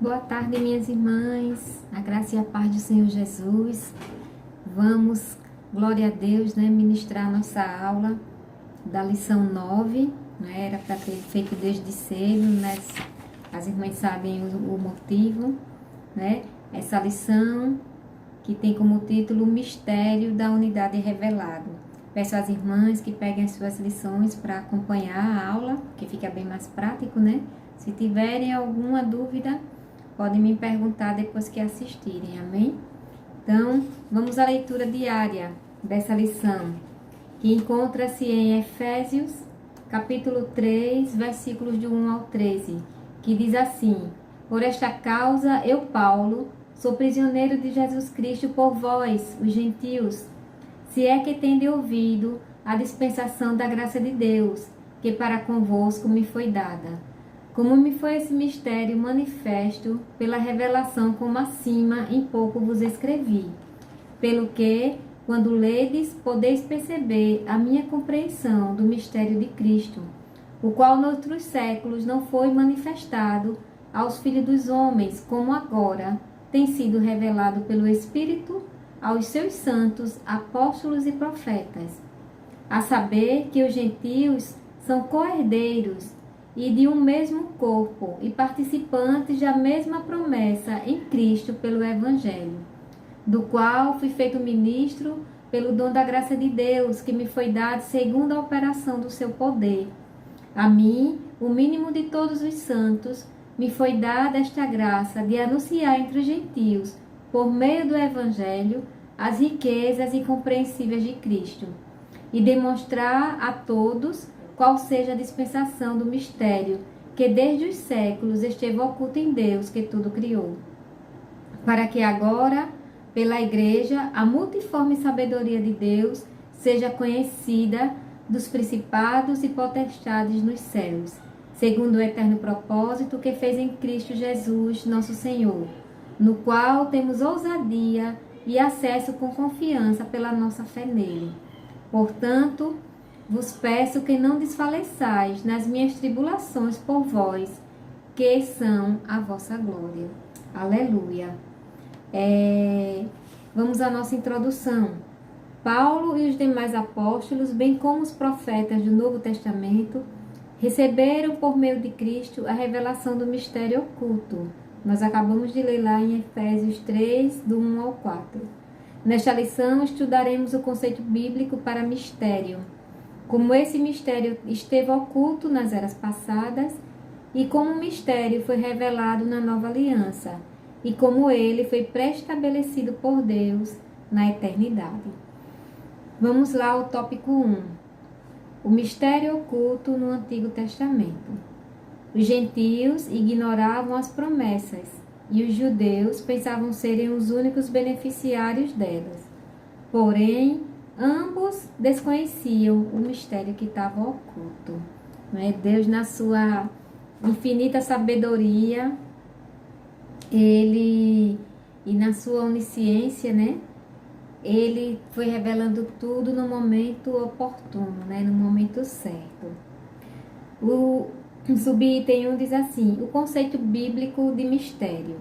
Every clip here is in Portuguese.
Boa tarde, minhas irmãs, a graça e a paz do Senhor Jesus. Vamos, glória a Deus, ministrar a nossa aula da lição 9, era para ter feito desde cedo, mas as irmãs sabem o motivo, Essa lição que tem como título o mistério da unidade revelado. Peço às irmãs que peguem as suas lições para acompanhar a aula, que fica bem mais prático, Se tiverem alguma dúvida, podem me perguntar depois que assistirem, amém? Então, vamos à leitura diária dessa lição, que encontra-se em Efésios, capítulo 3, versículos de 1 ao 13, que diz assim: Por esta causa, eu, Paulo, sou prisioneiro de Jesus Cristo por vós, os gentios, se é que tende ouvido a dispensação da graça de Deus, que para convosco me foi dada. Como me foi esse mistério manifesto pela revelação, como acima em pouco vos escrevi, pelo que, quando ledes, podeis perceber a minha compreensão do mistério de Cristo, o qual noutros séculos não foi manifestado aos filhos dos homens, como agora tem sido revelado pelo Espírito aos seus santos, apóstolos e profetas, a saber que os gentios são co-herdeiros e de um mesmo corpo, e participantes da mesma promessa em Cristo pelo Evangelho, do qual fui feito ministro pelo dom da graça de Deus, que me foi dado segundo a operação do seu poder. A mim, o mínimo de todos os santos, me foi dada esta graça de anunciar entre os gentios, por meio do Evangelho, as riquezas incompreensíveis de Cristo, e demonstrar a todos qual seja a dispensação do mistério, que desde os séculos esteve oculto em Deus, que tudo criou, para que agora, pela Igreja, a multiforme sabedoria de Deus seja conhecida dos principados e potestades nos céus, segundo o eterno propósito que fez em Cristo Jesus, nosso Senhor, no qual temos ousadia e acesso com confiança pela nossa fé nele. Portanto, vos peço que não desfaleçais nas minhas tribulações por vós, que são a vossa glória. Aleluia. Vamos à nossa introdução. Paulo e os demais apóstolos, bem como os profetas do Novo Testamento, receberam por meio de Cristo a revelação do mistério oculto. Nós acabamos de ler lá em Efésios 3, do 1 ao 4. Nesta lição, estudaremos o conceito bíblico para mistério, como esse mistério esteve oculto nas eras passadas e como o mistério foi revelado na nova aliança e como ele foi pré-estabelecido por Deus na eternidade. Vamos lá ao tópico 1. O mistério oculto no Antigo Testamento. Os gentios ignoravam as promessas e os judeus pensavam serem os únicos beneficiários delas. Porém, ambos desconheciam o mistério que estava oculto. Deus, na sua infinita sabedoria, e na sua onisciência, ele foi revelando tudo no momento oportuno, no momento certo. O subitem 1 diz assim: o conceito bíblico de mistério.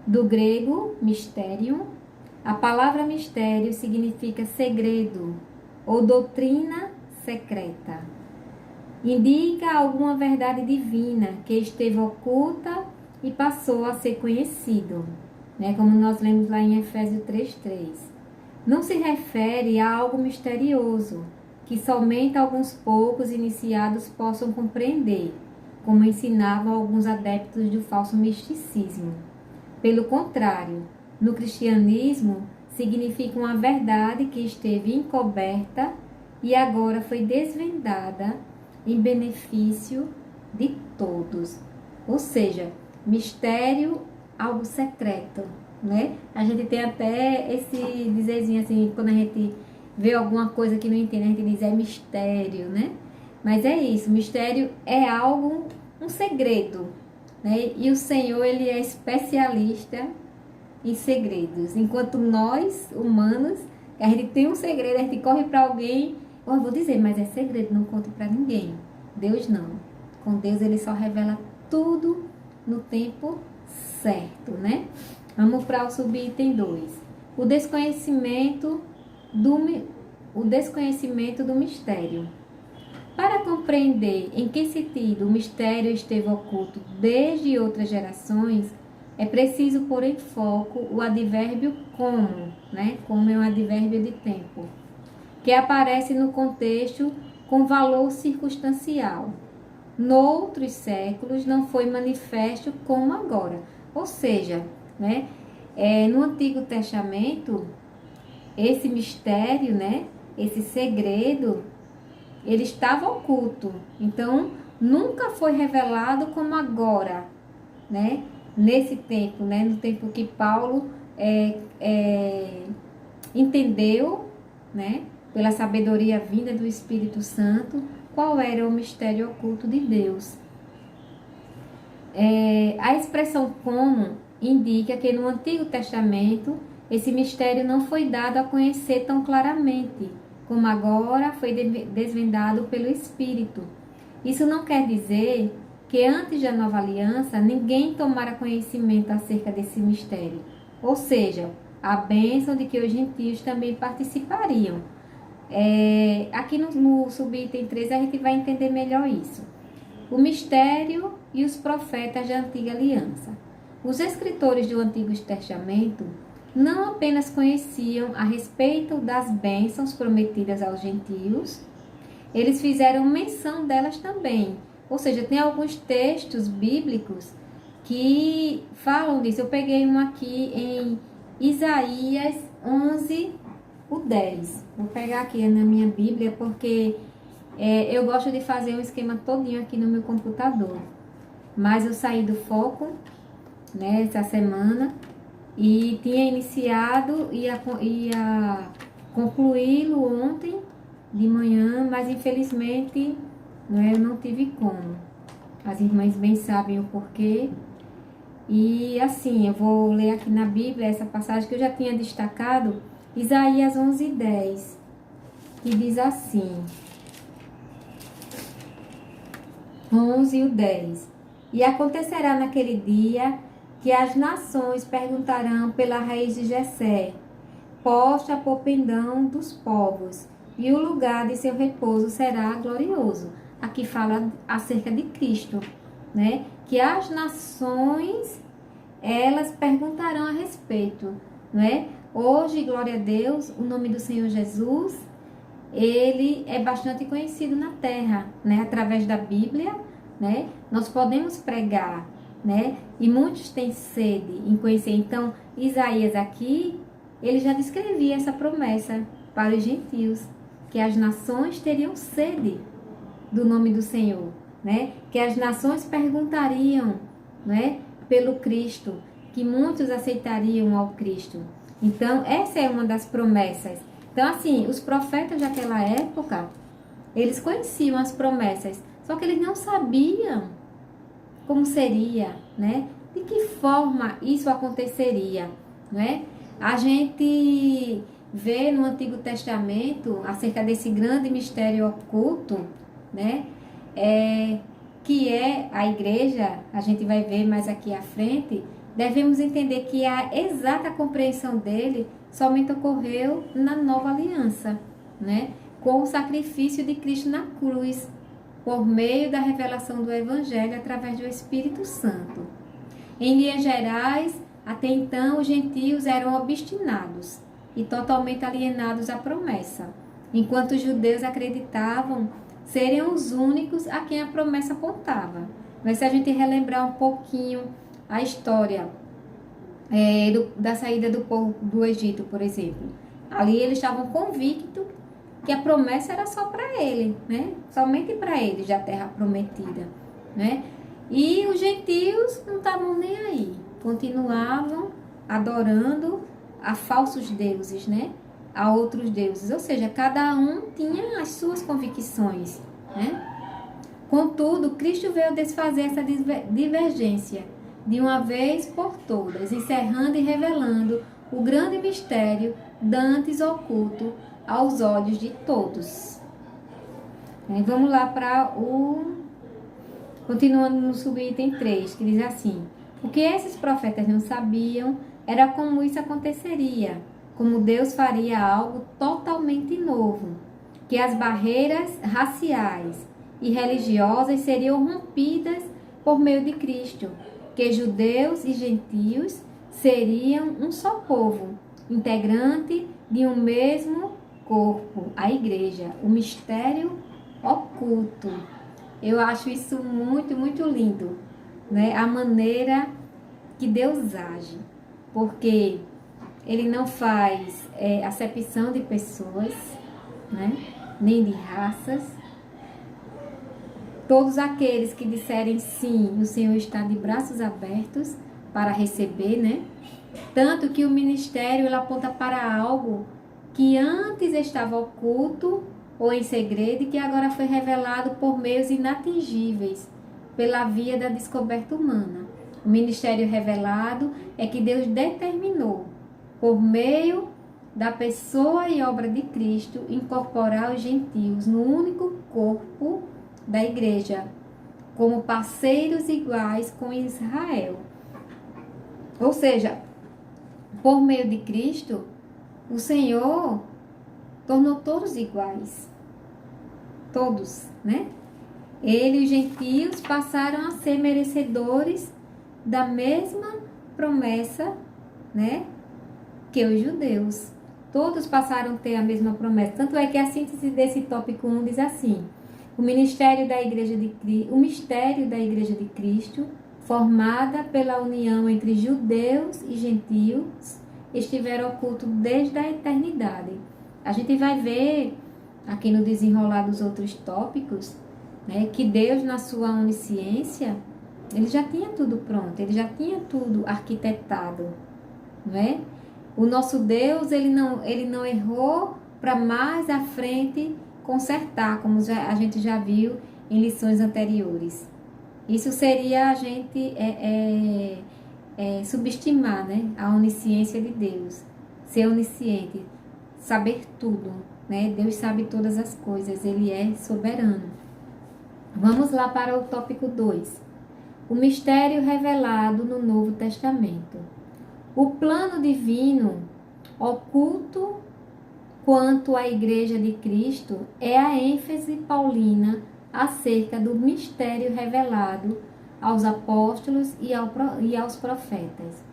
Do grego, mysterium, a palavra mistério significa segredo ou doutrina secreta. Indica alguma verdade divina que esteve oculta e passou a ser conhecido, como nós lemos lá em Efésios 3:3. Não se refere a algo misterioso que somente alguns poucos iniciados possam compreender, como ensinavam alguns adeptos do falso misticismo. Pelo contrário, no cristianismo, significa uma verdade que esteve encoberta e agora foi desvendada em benefício de todos. Ou seja, mistério, algo secreto, A gente tem até esse dizerzinho assim, quando a gente vê alguma coisa que não entende, a gente diz é mistério, Mas é isso, mistério é algo, um segredo, E o Senhor, ele é especialista em segredos. Enquanto nós, humanos, a gente tem um segredo, a gente corre para alguém, eu vou dizer, mas é segredo, não conto para ninguém. Deus não. Com Deus ele só revela tudo no tempo certo, né? Vamos para o subitem 2. O desconhecimento do mistério. Para compreender em que sentido o mistério esteve oculto desde outras gerações, é preciso pôr em foco o advérbio como, né? Como é um advérbio de tempo, que aparece no contexto com valor circunstancial. Noutros séculos não foi manifesto como agora. Ou seja, né? No Antigo Testamento, esse mistério, né? Esse segredo, ele estava oculto. Então, nunca foi revelado como agora, né? Nesse tempo, né? No tempo que Paulo entendeu, né? Pela sabedoria vinda do Espírito Santo, qual era o mistério oculto de Deus. A expressão como indica que no Antigo Testamento esse mistério não foi dado a conhecer tão claramente, como agora foi desvendado pelo Espírito. Isso não quer dizer que antes da Nova Aliança ninguém tomara conhecimento acerca desse mistério, ou seja, a bênção de que os gentios também participariam. Aqui no subitem 3 a gente vai entender melhor isso. O mistério e os profetas da Antiga Aliança. Os escritores do Antigo Testamento não apenas conheciam a respeito das bênçãos prometidas aos gentios, eles fizeram menção delas também. Ou seja, tem alguns textos bíblicos que falam disso. Eu peguei um aqui em Isaías 11, o 10. Vou pegar aqui na minha Bíblia porque eu gosto de fazer um esquema todinho aqui no meu computador. Mas eu saí do foco, né, essa semana e tinha iniciado e ia concluí-lo ontem de manhã, mas infelizmente, né, eu não tive como. As irmãs bem sabem o porquê. E assim, eu vou ler aqui na Bíblia essa passagem que eu já tinha destacado, Isaías 11:10, que diz assim, 11 e o 10. E acontecerá naquele dia que as nações perguntarão pela raiz de Jessé, posta por pendão dos povos, e o lugar de seu repouso será glorioso. Aqui fala acerca de Cristo, né? Que as nações, elas perguntarão a respeito, né? Hoje, glória a Deus, o nome do Senhor Jesus, ele é bastante conhecido na terra, né? Através da Bíblia, né? Nós podemos pregar, né? E muitos têm sede em conhecer. Então, Isaías aqui, ele já descrevia essa promessa para os gentios, que as nações teriam sede do nome do Senhor, né? Que as nações perguntariam, né? Pelo Cristo, que muitos aceitariam ao Cristo. Então, essa é uma das promessas. Então, assim, os profetas daquela época, eles conheciam as promessas, só que eles não sabiam como seria, né? De que forma isso aconteceria, né? A gente vê no Antigo Testamento acerca desse grande mistério oculto, né? Que é a igreja, a gente vai ver mais aqui à frente, devemos entender que a exata compreensão dele somente ocorreu na Nova Aliança, né? Com o sacrifício de Cristo na cruz, por meio da revelação do Evangelho através do Espírito Santo. Em linhas gerais, até então os gentios eram obstinados e totalmente alienados à promessa, enquanto os judeus acreditavam serem os únicos a quem a promessa apontava. Mas se a gente relembrar um pouquinho a história da saída do povo do Egito, por exemplo, ali eles estavam convictos que a promessa era só para ele, né? Somente para eles da terra prometida, né? E os gentios não estavam nem aí, continuavam adorando a falsos deuses, né? A outros deuses, ou seja, cada um tinha as suas convicções, né? Contudo, Cristo veio desfazer essa divergência de uma vez por todas, encerrando e revelando o grande mistério dantes oculto aos olhos de todos. Vamos lá para o Continuando no subitem 3, que diz assim: o que esses profetas não sabiam era como isso aconteceria, como Deus faria algo totalmente novo, que as barreiras raciais e religiosas seriam rompidas por meio de Cristo, que judeus e gentios seriam um só povo, integrante de um mesmo corpo, a igreja, o mistério oculto. Eu acho isso muito, muito lindo, né? A maneira que Deus age, porque Ele não faz acepção de pessoas, né? Nem de raças. Todos aqueles que disserem sim, o Senhor está de braços abertos para receber, né? Tanto que o ministério ele aponta para algo que antes estava oculto ou em segredo e que agora foi revelado por meios inatingíveis, pela via da descoberta humana. O ministério revelado é que Deus determinou, por meio da pessoa e obra de Cristo, incorporar os gentios no único corpo da igreja, como parceiros iguais com Israel. Ou seja, por meio de Cristo, o Senhor tornou todos iguais. Todos, né? Ele e os gentios passaram a ser merecedores da mesma promessa, né? Que os judeus. Todos passaram a ter a mesma promessa. Tanto é que a síntese desse tópico 1 diz assim: o mistério da Igreja de Cristo, formada pela união entre judeus e gentios, estiver oculto desde a eternidade. A gente vai ver aqui no desenrolar dos outros tópicos, né, que Deus, na sua onisciência, ele já tinha tudo pronto, ele já tinha tudo arquitetado, né? O nosso Deus, ele não errou para mais à frente consertar, como a gente já viu em lições anteriores. Isso seria a gente subestimar, né, a onisciência de Deus, ser onisciente, saber tudo, né? Deus sabe todas as coisas, ele é soberano. Vamos lá para o tópico 2. O mistério revelado no Novo Testamento. O plano divino oculto quanto à Igreja de Cristo é a ênfase paulina acerca do mistério revelado aos apóstolos e aos profetas.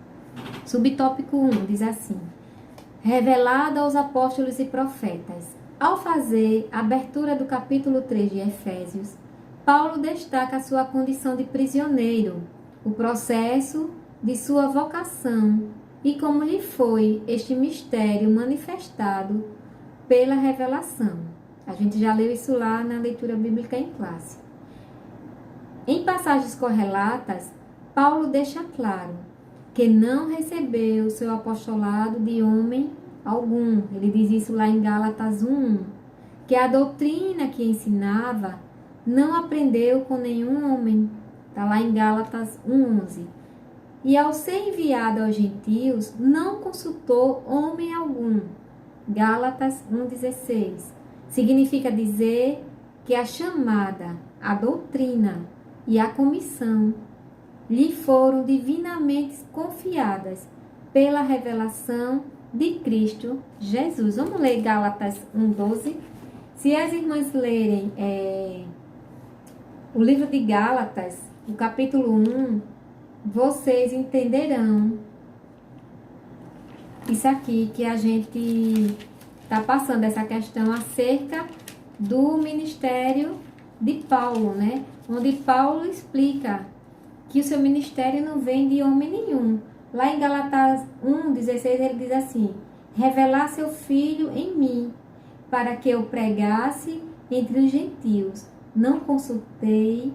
Subtópico 1 diz assim: revelado aos apóstolos e profetas. Ao fazer a abertura do capítulo 3 de Efésios, Paulo destaca a sua condição de prisioneiro, o processo de sua vocação e como lhe foi este mistério manifestado pela revelação. A gente já leu isso lá na leitura bíblica em classe. Em passagens correlatas, Paulo deixa claro que não recebeu seu apostolado de homem algum. Ele diz isso lá em Gálatas 1, que a doutrina que ensinava não aprendeu com nenhum homem. Está lá em Gálatas 1:11. E ao ser enviado aos gentios, não consultou homem algum. Gálatas 1:16. Significa dizer que a chamada, a doutrina e a comissão lhe foram divinamente confiadas pela revelação de Cristo Jesus. Vamos ler Gálatas 1:12. Se as irmãs lerem o livro de Gálatas, o capítulo 1, vocês entenderão isso aqui que a gente está passando, essa questão acerca do ministério de Paulo, né? Onde Paulo explica que o seu ministério não vem de homem nenhum. Lá em Gálatas 1:16 ele diz assim: revelar seu filho em mim, para que eu pregasse entre os gentios. Não consultei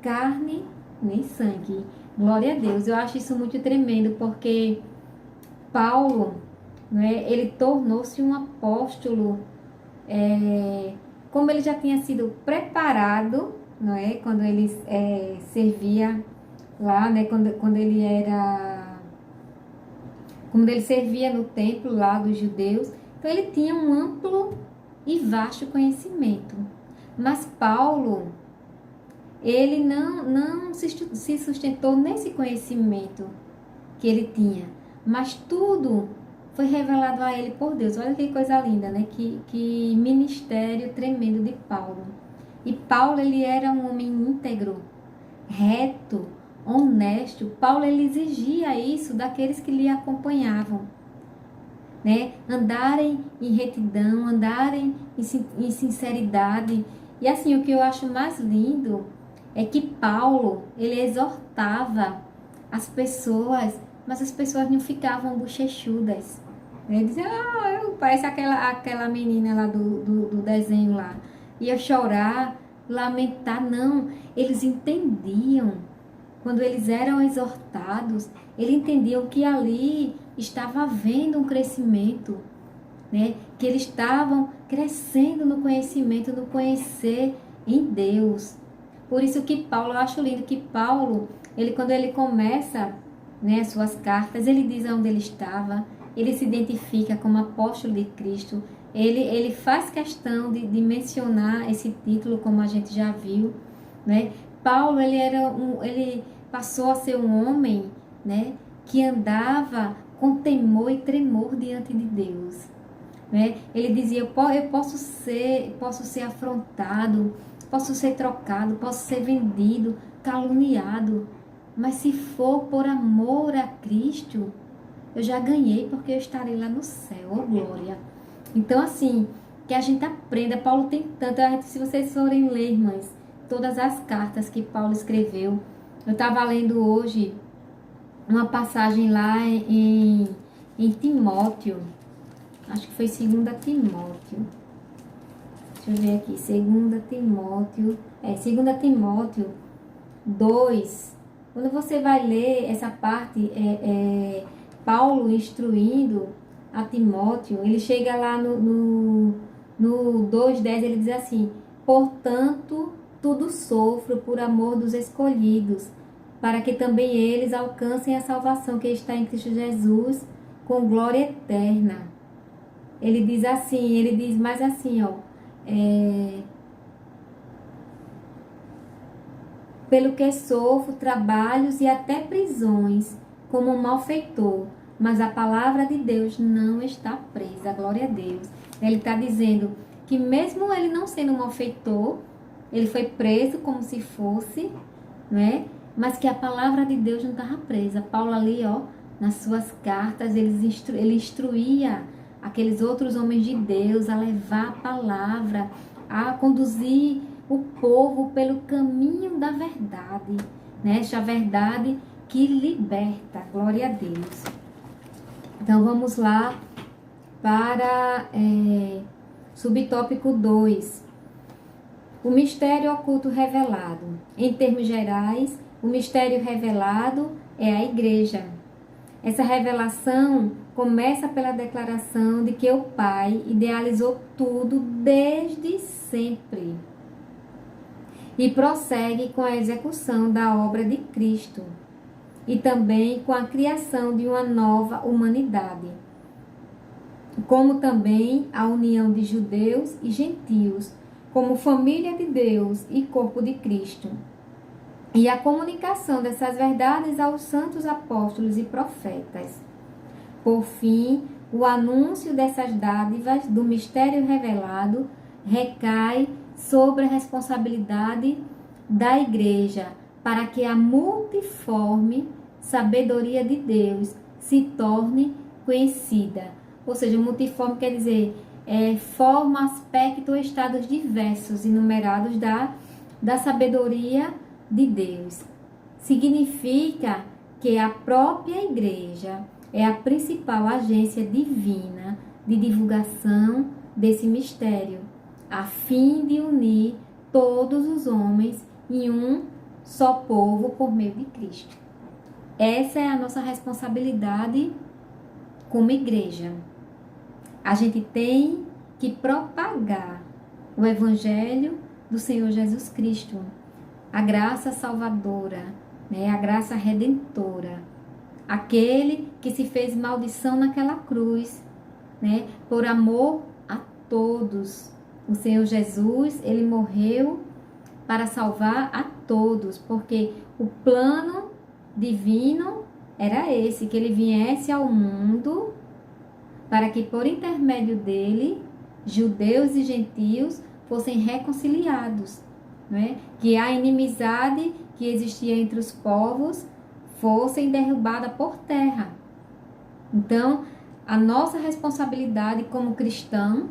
carne nem sangue. Glória a Deus. Eu acho isso muito tremendo, porque Paulo, né, ele tornou-se um apóstolo, como ele já tinha sido preparado, não é? Quando ele servia lá, né, quando ele servia no templo lá dos judeus. Então ele tinha um amplo e vasto conhecimento. Mas Paulo, ele não se sustentou nesse conhecimento que ele tinha, mas tudo foi revelado a ele por Deus. Olha que coisa linda, né? Que ministério tremendo de Paulo. E Paulo, ele era um homem íntegro, reto, honesto. Paulo, ele exigia isso daqueles que lhe acompanhavam, né? Andarem em retidão, andarem em sinceridade. E assim, o que eu acho mais lindo é que Paulo, ele exortava as pessoas, mas as pessoas não ficavam bochechudas. Ele dizia, parece aquela menina lá do desenho lá. Ia chorar, lamentar, não. Eles entendiam. Quando eles eram exortados, eles entendiam que ali estava havendo um crescimento, né? Que eles estavam crescendo no conhecimento, no conhecer em Deus. Por isso que Paulo, eu acho lindo que Paulo, quando ele começa, né, as suas cartas, ele diz onde ele estava, ele se identifica como apóstolo de Cristo, ele faz questão de mencionar esse título, como a gente já viu, né? Paulo, ele passou a ser um homem, né, que andava com temor e tremor diante de Deus, né? Ele dizia, eu posso ser afrontado, posso ser trocado, posso ser vendido, caluniado, mas se for por amor a Cristo, eu já ganhei, porque eu estarei lá no céu, oh glória. Então, assim, que a gente aprenda. Paulo tem tanto, se vocês forem ler, irmãs, todas as cartas que Paulo escreveu. Eu estava lendo hoje uma passagem lá em Timóteo, acho que foi 2 Timóteo. Deixa eu ver aqui, 2 Timóteo, 2 Timóteo 2. Quando você vai ler essa parte, Paulo instruindo a Timóteo, ele chega lá no 2:10, ele diz assim, portanto, tudo sofro por amor dos escolhidos, para que também eles alcancem a salvação que está em Cristo Jesus, com glória eterna. Ele diz assim, ele diz mais assim, pelo que sofro trabalhos e até prisões, como um malfeitor, mas a palavra de Deus não está presa, glória a Deus. Ele está dizendo que mesmo ele não sendo um malfeitor, ele foi preso como se fosse, né? Mas que a palavra de Deus não estava presa. Paulo ali, nas suas cartas, ele instruía aqueles outros homens de Deus a levar a palavra, a conduzir o povo pelo caminho da verdade, né? Essa verdade que liberta, glória a Deus. Então vamos lá para subtópico 2. O mistério oculto revelado. Em termos gerais, o mistério revelado é a igreja. Essa revelação começa pela declaração de que o Pai idealizou tudo desde sempre e prossegue com a execução da obra de Cristo e também com a criação de uma nova humanidade, como também a união de judeus e gentios como família de Deus e corpo de Cristo, e a comunicação dessas verdades aos santos apóstolos e profetas. Por fim, o anúncio dessas dádivas do mistério revelado recai sobre a responsabilidade da igreja para que a multiforme sabedoria de Deus se torne conhecida. Ou seja, multiforme quer dizer forma, aspecto ou estados diversos, enumerados da sabedoria de Deus. Significa que a própria igreja é a principal agência divina de divulgação desse mistério, a fim de unir todos os homens em um só povo por meio de Cristo. Essa é a nossa responsabilidade como igreja. A gente tem que propagar o Evangelho do Senhor Jesus Cristo, a graça salvadora, né? A graça redentora, aquele que se fez maldição naquela cruz, né? Por amor a todos. O Senhor Jesus, ele morreu para salvar a todos, porque o plano divino era esse, que ele viesse ao mundo para que por intermédio dele, judeus e gentios fossem reconciliados, né? Que a inimizade que existia entre os povos fosse derrubada por terra. Então, a nossa responsabilidade como cristão,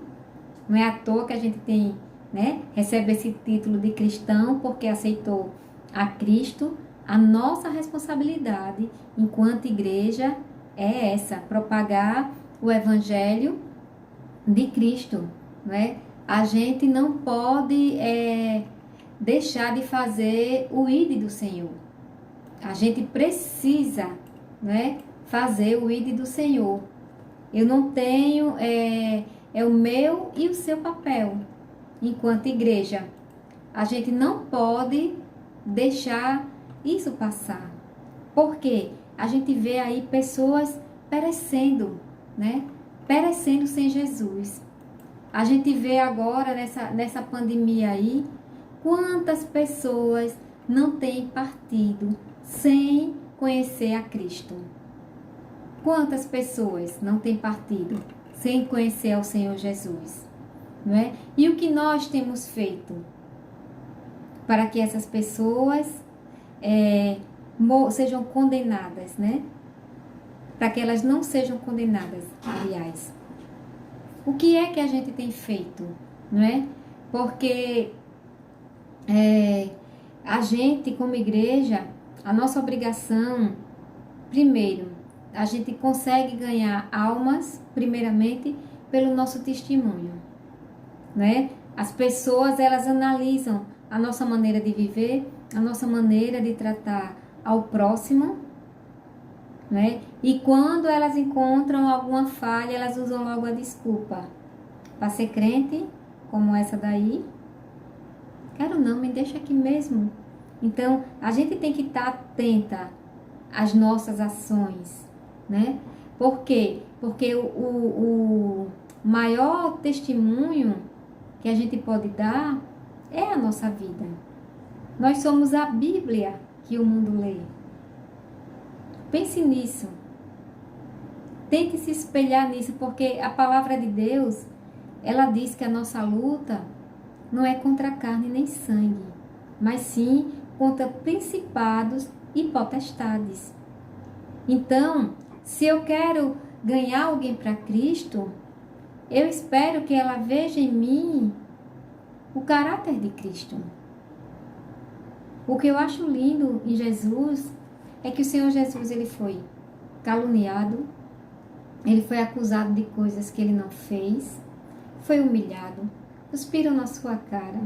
não é à toa que a gente tem, né, recebe esse título de cristão porque aceitou a Cristo. A nossa responsabilidade enquanto igreja é essa, propagar o evangelho de Cristo, né? A gente não pode deixar de fazer o ID do Senhor. A gente precisa, né, fazer o ID do Senhor. Eu não tenho, é o meu e o seu papel enquanto igreja. A gente não pode deixar isso passar. Por quê? A gente vê aí pessoas perecendo, né? Perecendo sem Jesus. A gente vê agora nessa pandemia aí, quantas pessoas não têm partido sem conhecer a Cristo. Quantas pessoas não têm partido sem conhecer ao Senhor Jesus, não é? E o que nós temos feito para que essas pessoas sejam condenadas, né? Para que elas não sejam condenadas, aliás. O que é que a gente tem feito, não é? Porque a gente, como igreja, a nossa obrigação, primeiro, a gente consegue ganhar almas, primeiramente, pelo nosso testemunho, né? As pessoas, elas analisam a nossa maneira de viver, a nossa maneira de tratar ao próximo, né? E quando elas encontram alguma falha, elas usam logo a desculpa. Para ser crente, como essa daí, quero não, me deixa aqui mesmo. Então, a gente tem que estar atenta às nossas ações, né? Por quê? Porque o maior testemunho que a gente pode dar é a nossa vida. Nós somos a Bíblia que o mundo lê. Pense nisso. Tente se espelhar nisso, porque a palavra de Deus, ela diz que a nossa luta não é contra carne nem sangue, mas sim contra principados e potestades. Então, se eu quero ganhar alguém para Cristo, eu espero que ela veja em mim o caráter de Cristo. O que eu acho lindo em Jesus é que o Senhor Jesus, ele foi caluniado, ele foi acusado de coisas que ele não fez, foi humilhado, cuspiram na sua cara,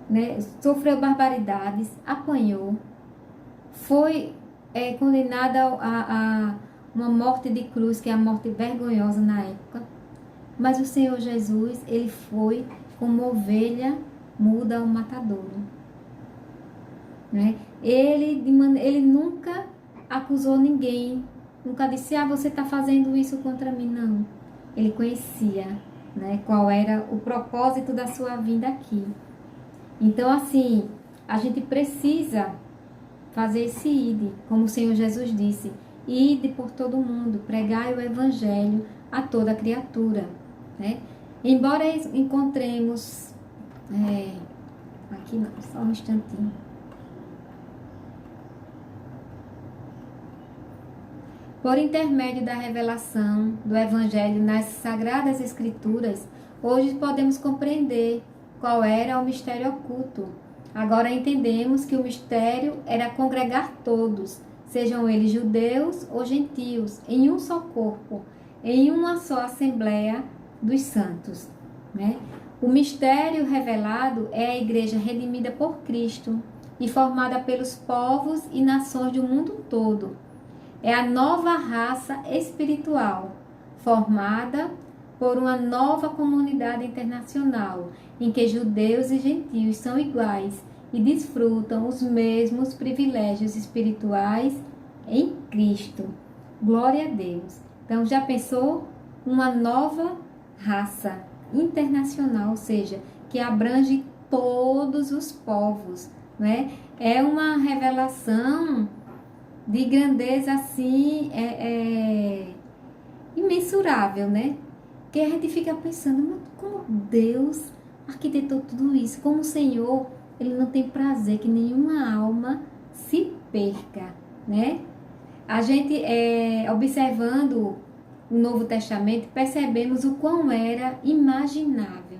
né? Sofreu barbaridades, apanhou, foi condenado a uma morte de cruz, que é a morte vergonhosa na época. Mas o Senhor Jesus, ele foi como ovelha muda ao matadouro, né? Ele nunca acusou ninguém, nunca disse, você está fazendo isso contra mim, não. Ele conhecia, né, qual era o propósito da sua vinda aqui. Então, assim, a gente precisa fazer esse ide, como o Senhor Jesus disse, ide por todo mundo, pregai o evangelho a toda criatura, né? Embora encontremos, aqui não, só um instantinho. Por intermédio da revelação do Evangelho nas Sagradas Escrituras, hoje podemos compreender qual era o mistério oculto. Agora entendemos que o mistério era congregar todos, sejam eles judeus ou gentios, em um só corpo, em uma só Assembleia dos Santos, né? O mistério revelado é a Igreja redimida por Cristo e formada pelos povos e nações do mundo todo. É a nova raça espiritual, formada por uma nova comunidade internacional, em que judeus e gentios são iguais e desfrutam os mesmos privilégios espirituais em Cristo. Glória a Deus. Então, já pensou? Uma nova raça internacional, ou seja, que abrange todos os povos, né? É uma revelação de grandeza assim, imensurável, né? Que a gente fica pensando, mas como Deus arquitetou tudo isso? Como o Senhor, Ele não tem prazer que nenhuma alma se perca, né? A gente, observando o Novo Testamento, percebemos o quão era imaginável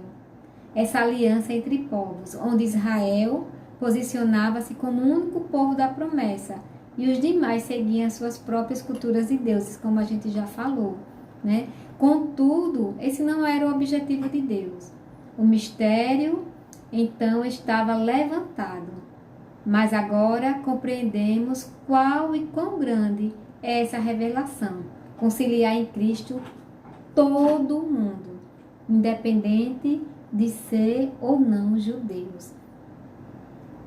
essa aliança entre povos, onde Israel posicionava-se como o único povo da promessa e os demais seguiam suas próprias culturas e deuses, como a gente já falou, né? Contudo, esse não era o objetivo de Deus. O mistério, então, estava levantado, mas agora compreendemos qual e quão grande é essa revelação. Conciliar em Cristo todo mundo, independente de ser ou não judeus.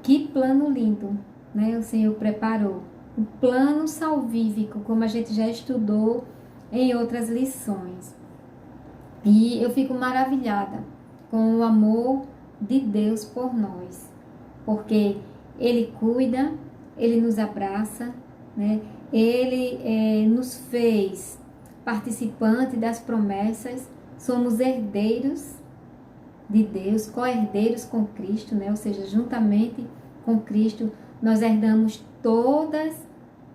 Que plano lindo, né? O Senhor preparou. Um plano salvífico, como a gente já estudou em outras lições. E eu fico maravilhada com o amor de Deus por nós, porque Ele cuida, Ele nos abraça, né? Ele nos fez participante das promessas, somos herdeiros de Deus, co-herdeiros com Cristo, né? Ou seja, juntamente com Cristo, nós herdamos todas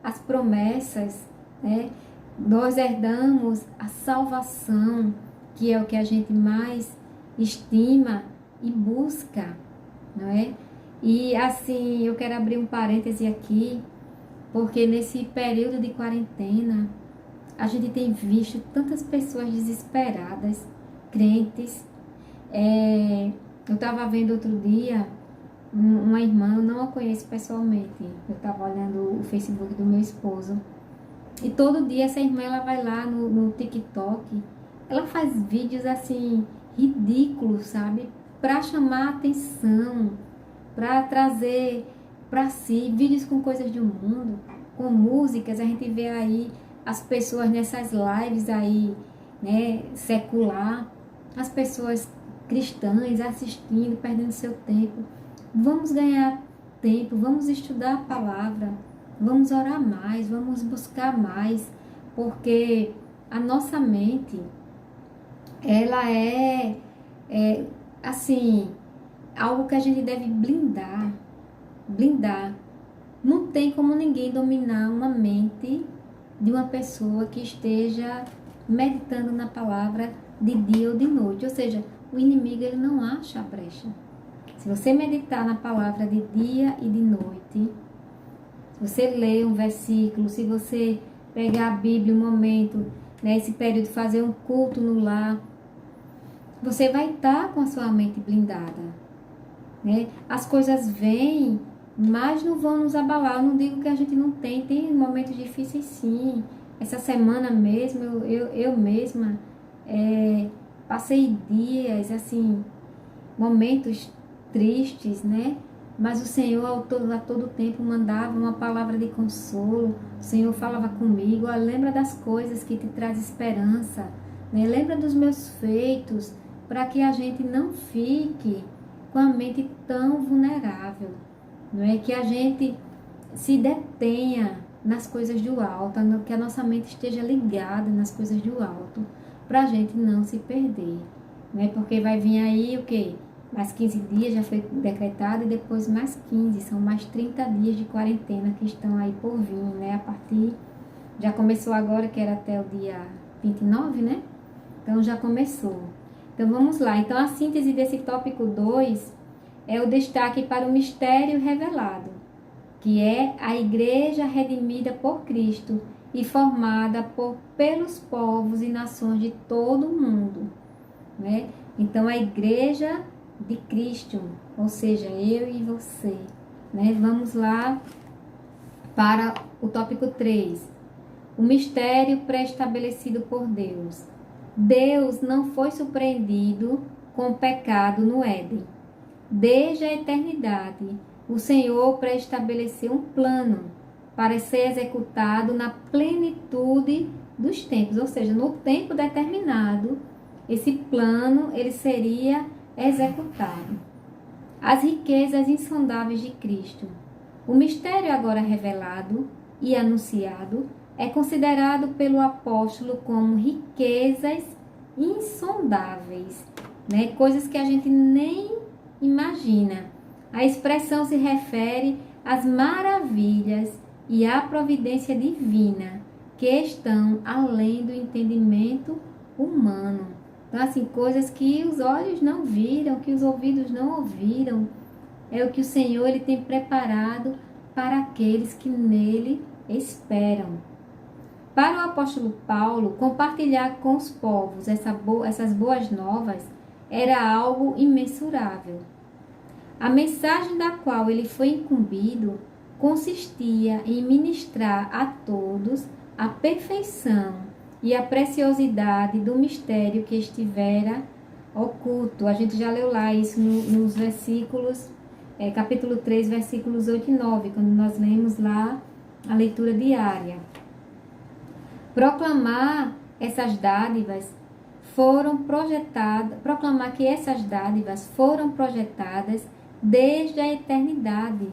as promessas, né? Nós herdamos a salvação, que é o que a gente mais estima e busca, não é? E assim, eu quero abrir um parêntese aqui, porque nesse período de quarentena, a gente tem visto tantas pessoas desesperadas, crentes. Eu estava vendo outro dia uma irmã, eu não a conheço pessoalmente, eu estava olhando o Facebook do meu esposo, e todo dia essa irmã, ela vai lá no TikTok, ela faz vídeos assim, ridículos, sabe? Para chamar a atenção, para trazer para si vídeos com coisas do mundo, com músicas. A gente vê aí as pessoas nessas lives aí, né, secular, as pessoas cristãs assistindo, perdendo seu tempo. Vamos ganhar tempo, vamos estudar a palavra, vamos orar mais, vamos buscar mais, porque a nossa mente, ela assim, algo que a gente deve blindar. Não tem como ninguém dominar uma mente de uma pessoa que esteja meditando na palavra de dia ou de noite. Ou seja, o inimigo, ele não acha a brecha. Se você meditar na palavra de dia e de noite, se você ler um versículo, se você pegar a Bíblia um momento, nesse período, fazer um culto no lar, você vai estar com a sua mente blindada, né? As coisas vêm, mas não vão nos abalar. Eu não digo que a gente não tem momentos difíceis, sim. Essa semana mesmo, eu mesma passei dias, assim, momentos tristes, né? Mas o Senhor a todo tempo mandava uma palavra de consolo. O Senhor falava comigo: lembra das coisas que te traz esperança, né? Lembra dos meus feitos, para que a gente não fique com a mente tão vulnerável, não é? Que a gente se detenha nas coisas do alto, que a nossa mente esteja ligada nas coisas do alto, para a gente não se perder, né? Porque vai vir aí o quê? Mais 15 dias já foi decretado, e depois mais 15, são mais 30 dias de quarentena que estão aí por vir, né? A partir, já começou agora, que era até o dia 29, né? Então já começou. Então vamos lá. Então a síntese desse tópico 2 é o destaque para o mistério revelado, que é a igreja redimida por Cristo e formada pelos povos e nações de todo o mundo, né? Então a igreja de Cristo, ou seja, eu e você, né? Vamos lá para o tópico 3. O mistério pré-estabelecido por Deus. Deus não foi surpreendido com o pecado no Éden. Desde a eternidade, o Senhor pré-estabeleceu um plano para ser executado na plenitude dos tempos, ou seja, no tempo determinado, esse plano ele seria executado. as riquezas insondáveis de Cristo. O mistério agora revelado e anunciado é considerado pelo apóstolo como riquezas insondáveis, né? Coisas que a gente nem imagina. A expressão se refere às maravilhas e à providência divina que estão além do entendimento humano. Então, assim, coisas que os olhos não viram, que os ouvidos não ouviram, é o que o Senhor ele tem preparado para aqueles que nele esperam. Para o apóstolo Paulo, compartilhar com os povos essas boas novas era algo imensurável. A mensagem da qual ele foi incumbido consistia em ministrar a todos a perfeição e a preciosidade do mistério que estivera oculto. A gente já leu lá isso nos versículos, capítulo 3, versículos 8 e 9, quando nós lemos lá a leitura diária. Proclamar que essas dádivas foram projetadas desde a eternidade,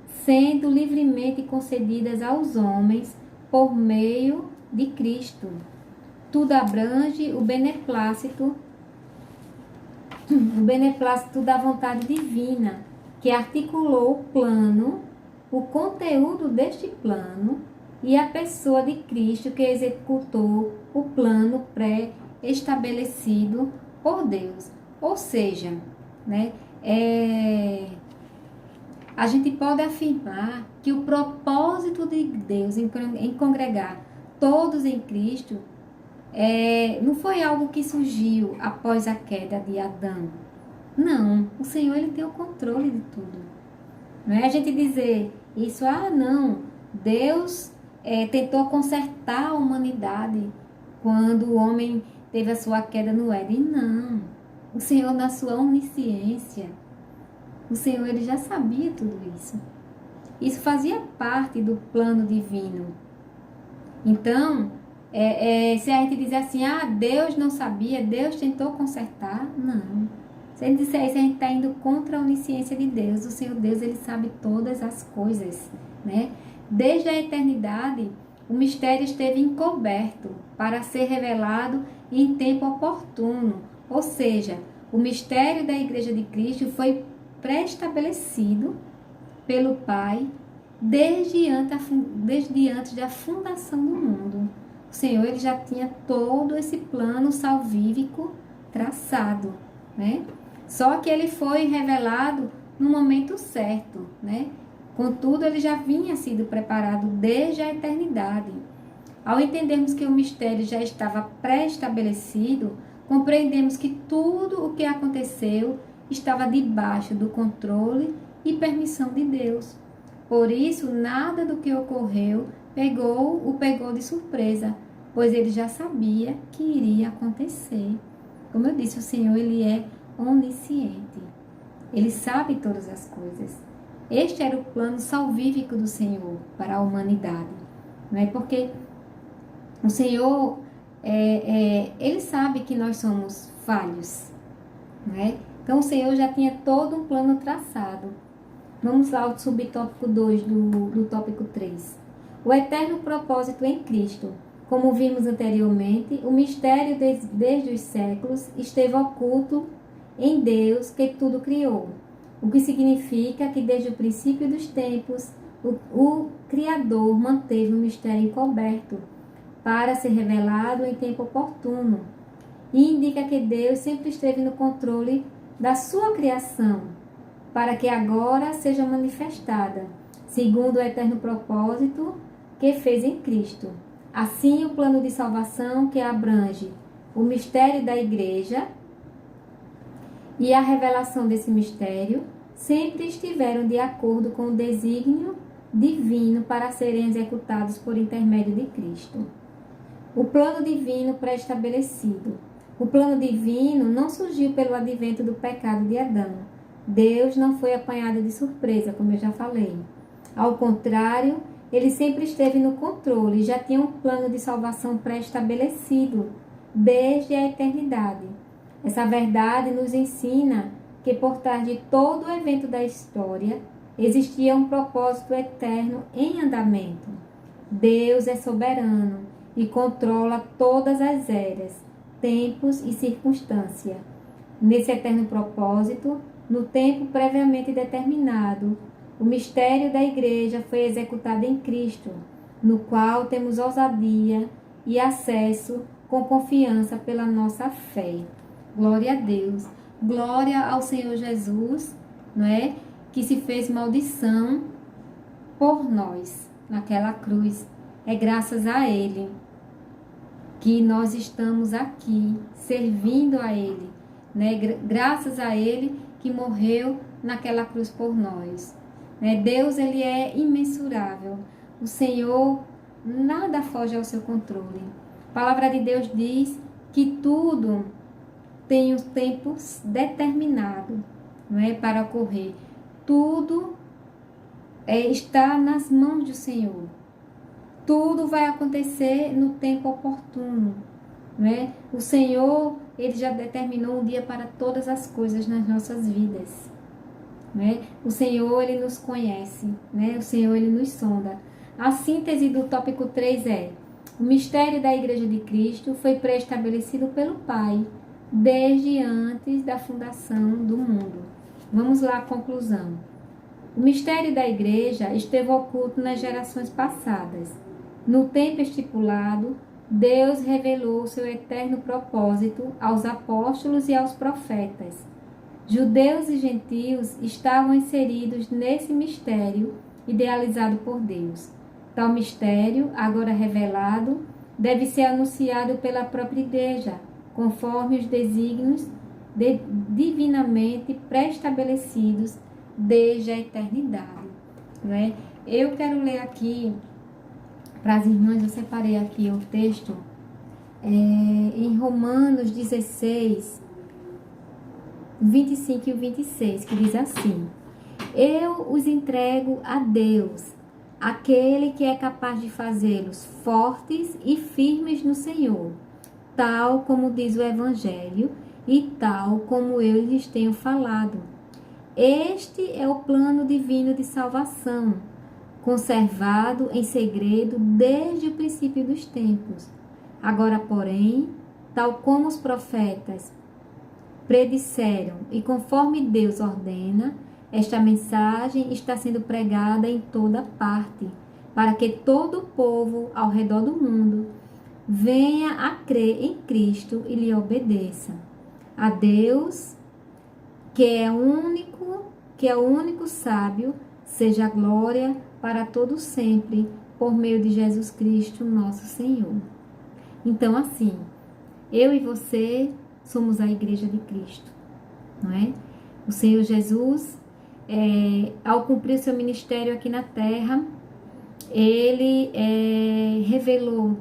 sendo livremente concedidas aos homens por meio de Cristo. Tudo abrange o beneplácito da vontade divina, que articulou o plano, o conteúdo deste plano e a pessoa de Cristo que executou o plano pré-estabelecido por Deus. Ou seja, né, a gente pode afirmar que o propósito de Deus em congregar todos em Cristo não foi algo que surgiu após a queda de Adão. Não, o Senhor ele tem o controle de tudo. Não é a gente dizer isso, não, Deus tentou consertar a humanidade quando o homem teve a sua queda no Éden. Não, o Senhor na sua onisciência, o Senhor ele já sabia tudo isso. Isso fazia parte do plano divino. Então, se a gente dizer assim, Deus não sabia, Deus tentou consertar, não. Se a gente disser isso, a gente está indo contra a onisciência de Deus. O Senhor Deus, ele sabe todas as coisas, né? Desde a eternidade, o mistério esteve encoberto para ser revelado em tempo oportuno. Ou seja, o mistério da Igreja de Cristo foi pré-estabelecido pelo Pai desde antes da fundação do mundo. O Senhor ele já tinha todo esse plano salvífico traçado, né? Só que ele foi revelado no momento certo, né? Contudo, ele já vinha sido preparado desde a eternidade. Ao entendermos que o mistério já estava pré-estabelecido, compreendemos que tudo o que aconteceu estava debaixo do controle e permissão de Deus. Por isso, nada do que ocorreu o pegou de surpresa, pois ele já sabia que iria acontecer. Como eu disse, o Senhor ele é onisciente. Ele sabe todas as coisas. Este era o plano salvífico do Senhor para a humanidade. Não é porque o Senhor, ele sabe que nós somos falhos, não é? Então, o Senhor já tinha todo um plano traçado. Vamos lá ao subtópico 2 do tópico 3. O eterno propósito em Cristo. Como vimos anteriormente, o mistério desde os séculos esteve oculto em Deus que tudo criou. O que significa que desde o princípio dos tempos, o Criador manteve o mistério encoberto para ser revelado em tempo oportuno. E indica que Deus sempre esteve no controle da sua criação, para que agora seja manifestada, segundo o eterno propósito que fez em Cristo. Assim, o plano de salvação que abrange o mistério da Igreja e a revelação desse mistério sempre estiveram de acordo com o desígnio divino para serem executados por intermédio de Cristo. O plano divino pré-estabelecido. O plano divino não surgiu pelo advento do pecado de Adão. Deus não foi apanhado de surpresa, como eu já falei. Ao contrário, ele sempre esteve no controle e já tinha um plano de salvação pré-estabelecido desde a eternidade. Essa verdade nos ensina que por trás de todo o evento da história existia um propósito eterno em andamento. Deus é soberano e controla todas as eras, tempos e circunstâncias. Nesse eterno propósito, no tempo previamente determinado, o mistério da Igreja foi executado em Cristo, no qual temos ousadia e acesso com confiança pela nossa fé. Glória a Deus. Glória ao Senhor Jesus, não é? Que se fez maldição por nós naquela cruz. É graças a Ele que nós estamos aqui, servindo a Ele, né? Graças a Ele que morreu naquela cruz por nós. Né? Deus, Ele é imensurável. O Senhor, nada foge ao seu controle. A palavra de Deus diz que tudo tem os tempos determinados, não é, para ocorrer. Tudo está nas mãos do Senhor. Tudo vai acontecer no tempo oportuno, né? O Senhor, Ele já determinou um dia para todas as coisas nas nossas vidas, né? O Senhor, Ele nos conhece, né? O Senhor, Ele nos sonda. A síntese do tópico 3 é: o mistério da Igreja de Cristo foi pré-estabelecido pelo Pai, desde antes da fundação do mundo. Vamos lá à conclusão. O mistério da Igreja esteve oculto nas gerações passadas. No tempo estipulado, Deus revelou seu eterno propósito aos apóstolos e aos profetas. Judeus e gentios estavam inseridos nesse mistério idealizado por Deus. Tal mistério, agora revelado, deve ser anunciado pela própria Igreja, conforme os desígnios divinamente pré-estabelecidos desde a eternidade. Né? Eu quero ler aqui para as irmãs, eu separei aqui o texto em Romanos 16, 25 e 26, que diz assim: eu os entrego a Deus, aquele que é capaz de fazê-los fortes e firmes no Senhor, tal como diz o Evangelho e tal como eu lhes tenho falado. Este é o plano divino de salvação, conservado em segredo desde o princípio dos tempos. Agora, porém, tal como os profetas predisseram e conforme Deus ordena, esta mensagem está sendo pregada em toda parte, para que todo o povo ao redor do mundo venha a crer em Cristo e lhe obedeça. A Deus, que é o único sábio, seja a glória para todo sempre, por meio de Jesus Cristo, nosso Senhor. Então, assim, eu e você somos a Igreja de Cristo, não é? O Senhor Jesus, ao cumprir seu ministério aqui na terra, Ele revelou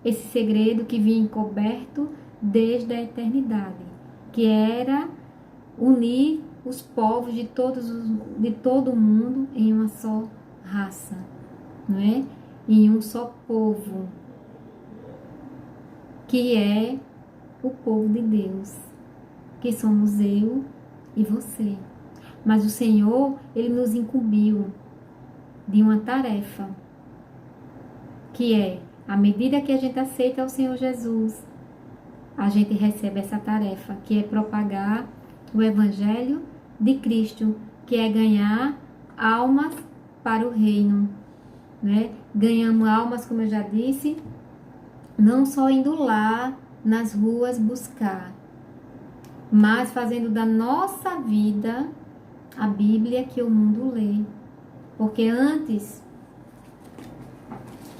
esse segredo que vinha encoberto desde a eternidade, que era unir os povos de todo o mundo em uma só raça, não é? Em um só povo, que é o povo de Deus, que somos eu e você. Mas o Senhor, Ele nos incumbiu de uma tarefa, que é, à medida que a gente aceita o Senhor Jesus, a gente recebe essa tarefa, que é propagar o Evangelho de Cristo, que é ganhar almas para o reino, né? Ganhamos almas, como eu já disse, não só indo lá nas ruas buscar, mas fazendo da nossa vida a Bíblia que o mundo lê. Porque antes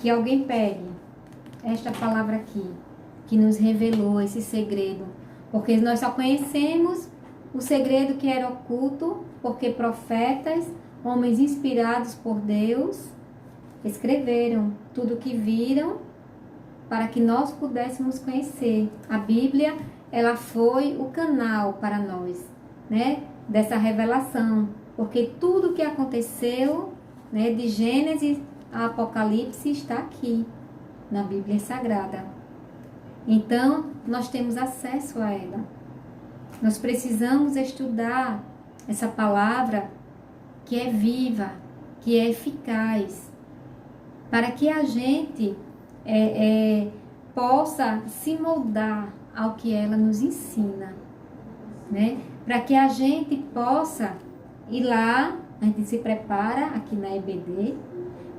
que alguém pegue esta palavra aqui, que nos revelou esse segredo, porque nós só conhecemos o segredo que era oculto, porque profetas, homens inspirados por Deus, escreveram tudo o que viram para que nós pudéssemos conhecer. A Bíblia, ela foi o canal para nós, né, dessa revelação, porque tudo o que aconteceu, né, de Gênesis a Apocalipse está aqui na Bíblia Sagrada. Então, nós temos acesso a ela. Nós precisamos estudar essa palavra que é viva, que é eficaz, para que a gente possa se moldar ao que ela nos ensina, né? Para que a gente possa ir lá, a gente se prepara aqui na EBD,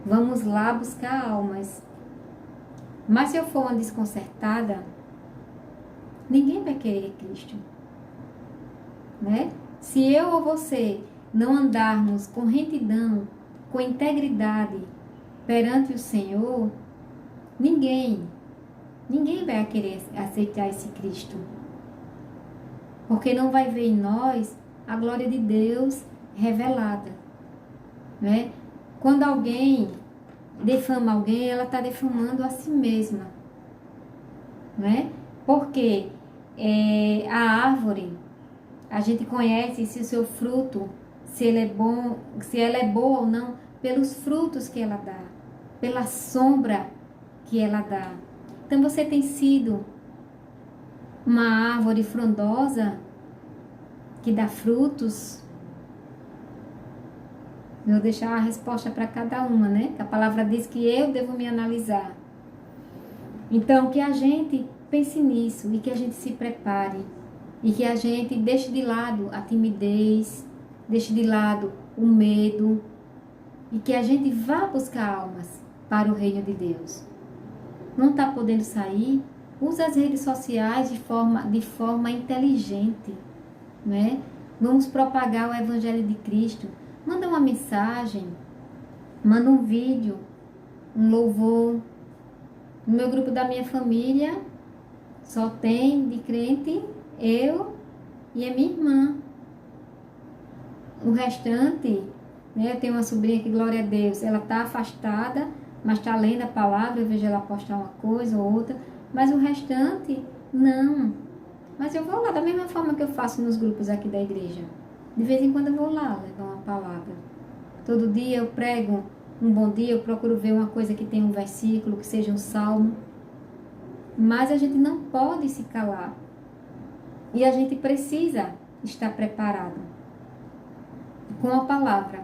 vamos lá buscar almas. Mas se eu for uma desconcertada, ninguém vai querer Cristo, né? Se eu ou você não andarmos com retidão, com integridade perante o Senhor, ninguém vai querer aceitar esse Cristo. Porque não vai ver em nós a glória de Deus revelada, né? Quando alguém defama alguém, ela está defamando a si mesma, né? Porque a árvore, a gente conhece se o seu fruto, se ele é bom, se ela é boa ou não, pelos frutos que ela dá, pela sombra que ela dá. Então você tem sido uma árvore frondosa que dá frutos? Vou deixar a resposta para cada uma, né? A palavra diz que eu devo me analisar. Então, que a gente pense nisso e que a gente se prepare. E que a gente deixe de lado a timidez, deixe de lado o medo. E que a gente vá buscar almas para o reino de Deus. Não está podendo sair? Usa as redes sociais de forma inteligente, né? Vamos propagar o Evangelho de Cristo. Manda uma mensagem, manda um vídeo, um louvor. No meu grupo da minha família, só tem de crente eu e a minha irmã. O restante, né, eu tenho uma sobrinha que, glória a Deus, ela está afastada, mas está lendo a palavra, eu vejo ela postar uma coisa ou outra, mas o restante, não. Mas eu vou lá da mesma forma que eu faço nos grupos aqui da igreja. De vez em quando eu vou lá levar uma palavra. Todo dia eu prego um bom dia, eu procuro ver uma coisa que tenha um versículo, que seja um salmo. Mas a gente não pode se calar. E a gente precisa estar preparado com a palavra,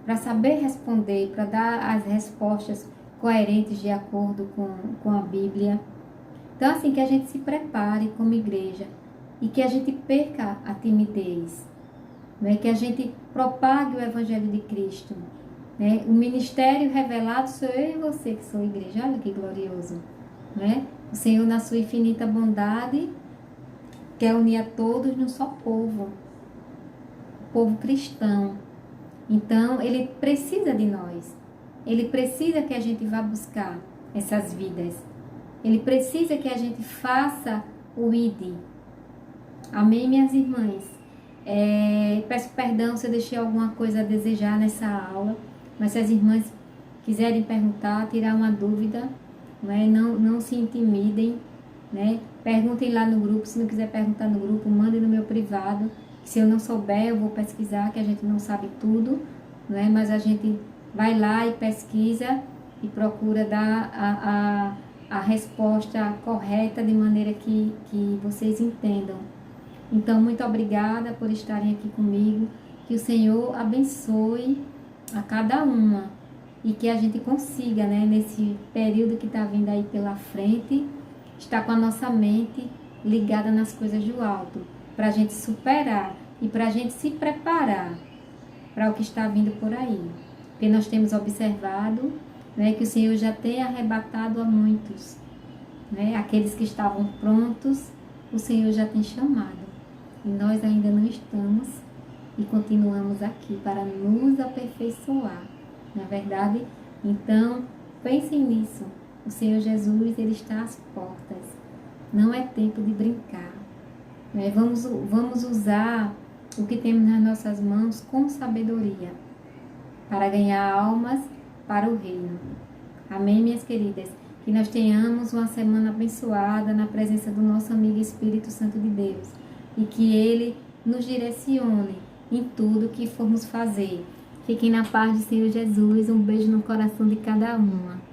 para saber responder, para dar as respostas coerentes de acordo com a Bíblia. Então, assim, que a gente se prepare como igreja e que a gente perca a timidez, né? Que a gente propague o Evangelho de Cristo, né? O ministério revelado sou eu e você que sou igreja. Olha que glorioso, né? O Senhor, na sua infinita bondade, quer unir a todos num só povo, povo cristão. Então, Ele precisa de nós. Ele precisa que a gente vá buscar essas vidas. Ele precisa que a gente faça o ID. Amém, minhas irmãs? Peço perdão se eu deixei alguma coisa a desejar nessa aula, mas se as irmãs quiserem perguntar, tirar uma dúvida, né, não se intimidem, né? Perguntem lá no grupo. Se não quiser perguntar no grupo, mandem no meu privado. Se eu não souber, eu vou pesquisar, que a gente não sabe tudo, né? Mas a gente vai lá e pesquisa e procura dar a resposta correta de maneira que vocês entendam. Então, muito obrigada por estarem aqui comigo. Que o Senhor abençoe a cada uma e que a gente consiga, né, nesse período que está vindo aí pela frente, estar com a nossa mente ligada nas coisas do alto, para a gente superar e para a gente se preparar para o que está vindo por aí. Porque nós temos observado, né, que o Senhor já tem arrebatado a muitos, né? Aqueles que estavam prontos, o Senhor já tem chamado. E nós ainda não estamos e continuamos aqui para nos aperfeiçoar. Na verdade, então, pensem nisso. O Senhor Jesus, Ele está às portas. Não é tempo de brincar, né? Vamos usar o que temos nas nossas mãos com sabedoria para ganhar almas para o reino. Amém, minhas queridas? Que nós tenhamos uma semana abençoada na presença do nosso amigo Espírito Santo de Deus e que Ele nos direcione em tudo que formos fazer. Fiquem na paz do Senhor Jesus. Um beijo no coração de cada uma.